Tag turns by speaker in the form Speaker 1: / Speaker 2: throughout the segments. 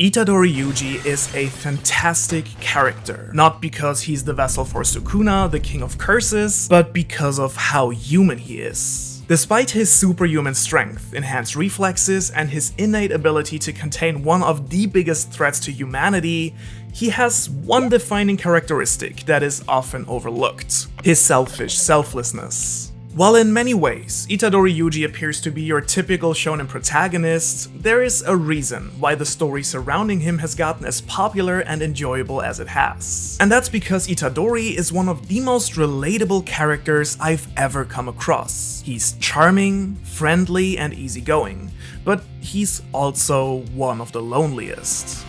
Speaker 1: Itadori Yuji is a fantastic character, not because he's the vessel for Sukuna, the king of curses, but because of how human he is. Despite his superhuman strength, enhanced reflexes, and his innate ability to contain one of the biggest threats to humanity, he has one defining characteristic that is often overlooked: his selfish selflessness. While in many ways, Itadori Yuji appears to be your typical shonen protagonist, there is a reason why the story surrounding him has gotten as popular and enjoyable as it has. And that's because Itadori is one of the most relatable characters I've ever come across. He's charming, friendly, and easygoing, but he's also one of the loneliest.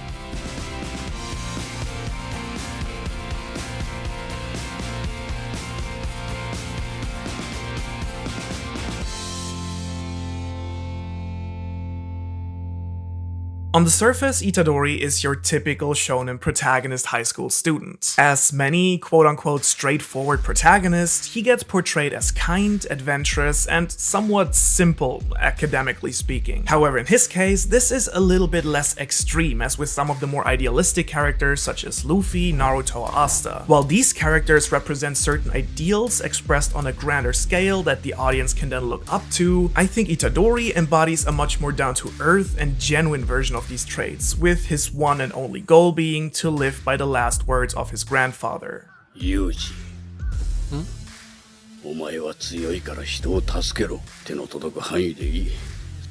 Speaker 1: On the surface, Itadori is your typical shonen protagonist high school student. As many quote-unquote straightforward protagonists, he gets portrayed as kind, adventurous, and somewhat simple, academically speaking. However, in his case, this is a little bit less extreme as with some of the more idealistic characters such as Luffy, Naruto, or Asta. While these characters represent certain ideals expressed on a grander scale that the audience can then look up to, I think Itadori embodies a much more down-to-earth and genuine version of these traits, with his one and only goal being to live by the last words of his grandfather.
Speaker 2: Yuji. お前は強いから人を助けろ。手の届く範囲でいい。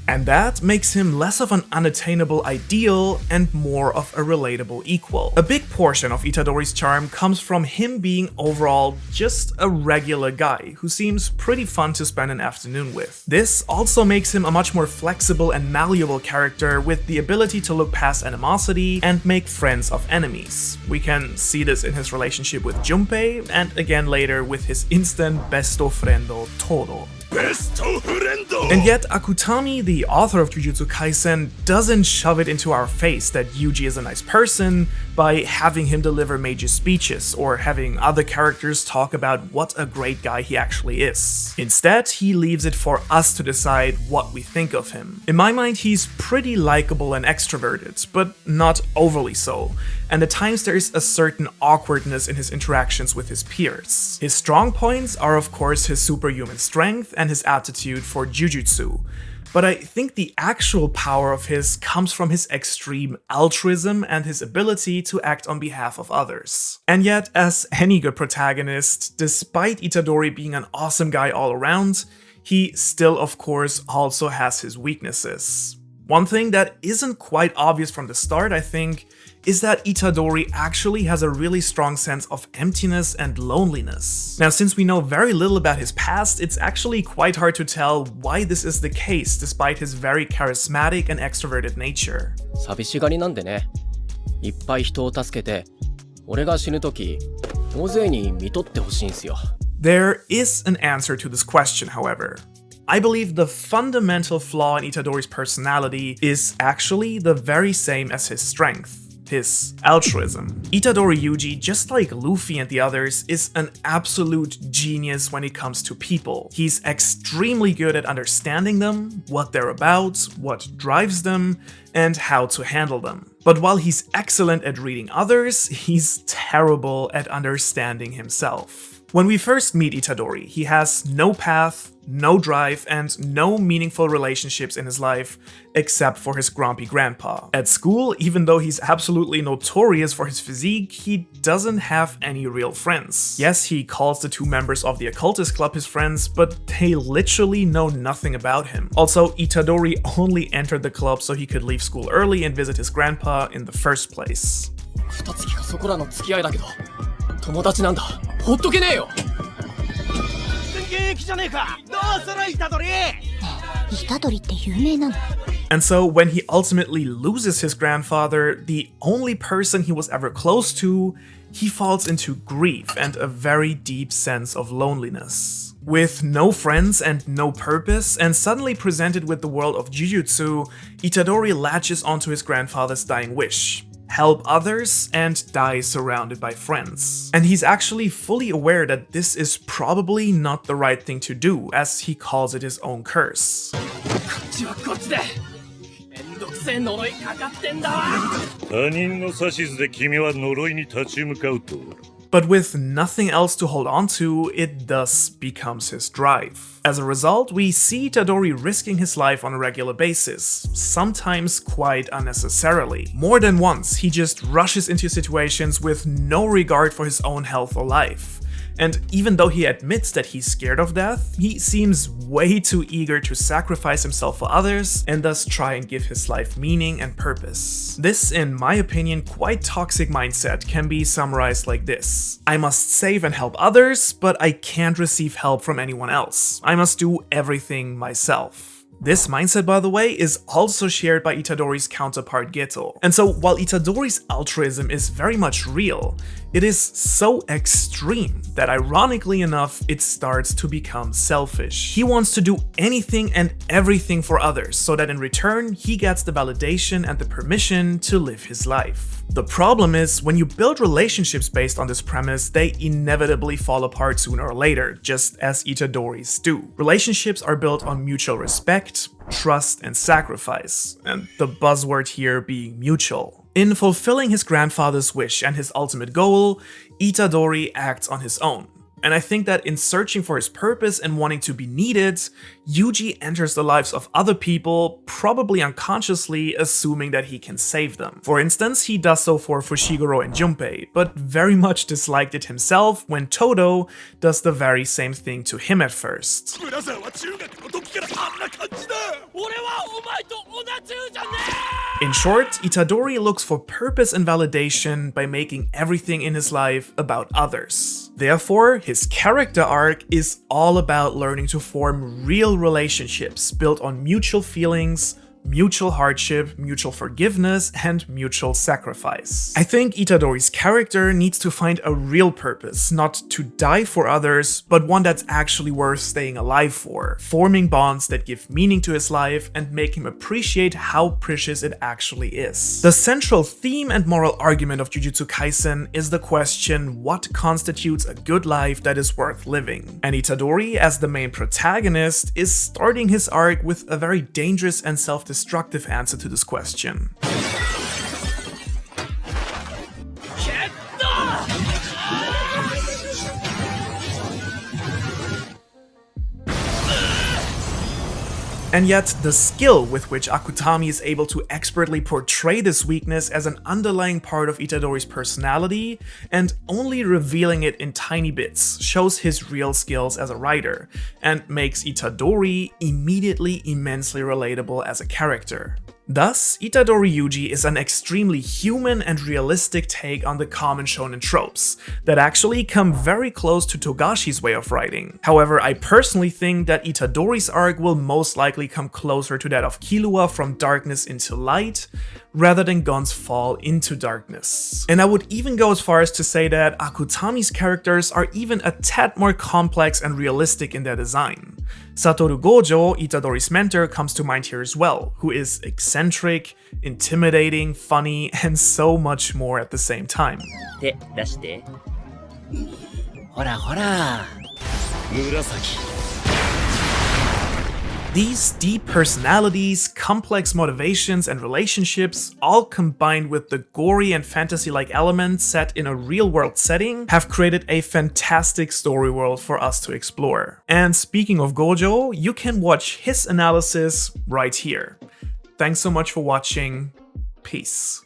Speaker 1: And that makes him less of an unattainable ideal and more of a relatable equal. A big portion of Itadori's charm comes from him being overall just a regular guy who seems pretty fun to spend an afternoon with. This also makes him a much more flexible and malleable character with the ability to look past animosity and make friends of enemies. We can see this in his relationship with Junpei, and again later with his instant besto friendo Todo. And yet, Akutami, the author of Jujutsu Kaisen, doesn't shove it into our face that Yuji is a nice person by having him deliver major speeches or having other characters talk about what a great guy he actually is. Instead, he leaves it for us to decide what we think of him. In my mind, he's pretty likable and extroverted, but not overly so, and at times there is a certain awkwardness in his interactions with his peers. His strong points are of course his superhuman strength and his aptitude for jujutsu, but I think the actual power of his comes from his extreme altruism and his ability to act on behalf of others. And yet, as any good protagonist, despite Itadori being an awesome guy all around, he still of course also has his weaknesses. One thing that isn't quite obvious from the start, I think, is that Itadori actually has a really strong sense of emptiness and loneliness. Now, since we know very little about his past, it's actually quite hard to tell why this is the case despite his very charismatic and extroverted nature.
Speaker 3: 寂しがりなんでね。いっぱい人を助けて、俺が死ぬとき、大勢に見とってほしいんすよ。
Speaker 1: There is an answer to this question, however. I believe the fundamental flaw in Itadori's personality is actually the very same as his strength: his altruism. Itadori Yuji, just like Luffy and the others, is an absolute genius when it comes to people. He's extremely good at understanding them, what they're about, what drives them, and how to handle them. But while he's excellent at reading others, he's terrible at understanding himself. When we first meet Itadori, he has no path, no drive, and no meaningful relationships in his life, except for his grumpy grandpa. At school, even though he's absolutely notorious for his physique, he doesn't have any real friends. Yes, he calls the two members of the occultist club his friends, but they literally know nothing about him. Also, Itadori only entered the club so he could leave school early and visit his grandpa in the first place.
Speaker 3: 𝚑𝚐𝚑 がそこらの付き合いだけど、友達なんだ。ほっとけねえよ。
Speaker 1: And so, when he ultimately loses his grandfather, the only person he was ever close to, he falls into grief and a very deep sense of loneliness. With no friends and no purpose, and suddenly presented with the world of Jujutsu, Itadori latches onto his grandfather's dying wish: help others and die surrounded by friends. And he's actually fully aware that this is probably not the right thing to do, as he calls it his own curse.
Speaker 3: せ呪いかかってんだわ。
Speaker 2: 他人の指図で君は呪いに立ち向かうと。
Speaker 1: But with nothing else to hold on to, it thus becomes his drive. As a result, we see Itadori risking his life on a regular basis, sometimes quite unnecessarily. More than once, he just rushes into situations with no regard for his own health or life. And even though he admits that he's scared of death, he seems way too eager to sacrifice himself for others and thus try and give his life meaning and purpose. This, in my opinion, quite toxic mindset can be summarized like this: I must save and help others, but I can't receive help from anyone else. I must do everything myself. This mindset, by the way, is also shared by Itadori's counterpart Geto. And so while Itadori's altruism is very much real, it is so extreme that ironically enough, it starts to become selfish. He wants to do anything and everything for others so that in return, he gets the validation and the permission to live his life. The problem is, when you build relationships based on this premise, they inevitably fall apart sooner or later, just as Itadori's do. Relationships are built on mutual respect, trust, and sacrifice, and the buzzword here being mutual. In fulfilling his grandfather's wish and his ultimate goal, Itadori acts on his own. And I think that in searching for his purpose and wanting to be needed, Yuji enters the lives of other people, probably unconsciously assuming that he can save them. For instance, he does so for Fushiguro and Junpei, but very much disliked it himself when Todo does the very same thing to him at first. In short, Itadori looks for purpose and validation by making everything in his life about others. Therefore, his character arc is all about learning to form real relationships built on mutual feelings, mutual hardship, mutual forgiveness, and mutual sacrifice. I think Itadori's character needs to find a real purpose, not to die for others, but one that's actually worth staying alive for, forming bonds that give meaning to his life and make him appreciate how precious it actually is. The central theme and moral argument of Jujutsu Kaisen is the question, what constitutes a good life that is worth living? And Itadori, as the main protagonist, is starting his arc with a very dangerous and self-destructive answer to this question. And yet, the skill with which Akutami is able to expertly portray this weakness as an underlying part of Itadori's personality, and only revealing it in tiny bits, shows his real skills as a writer, and makes Itadori immediately immensely relatable as a character. Thus, Itadori Yuji is an extremely human and realistic take on the common shonen tropes that actually come very close to Togashi's way of writing. However, I personally think that Itadori's arc will most likely come closer to that of Killua from Darkness into Light, rather than Gon's fall into darkness. And I would even go as far as to say that Akutami's characters are even a tad more complex and realistic in their design. Satoru Gojo, Itadori's mentor, comes to mind here as well, who is eccentric, intimidating, funny, and so much more at the same time.
Speaker 4: 手出して。ほらほら。紫。
Speaker 1: These deep personalities, complex motivations, and relationships, all combined with the gory and fantasy-like elements set in a real-world setting, have created a fantastic story world for us to explore. And speaking of Gojo, you can watch his analysis right here. Thanks so much for watching. Peace.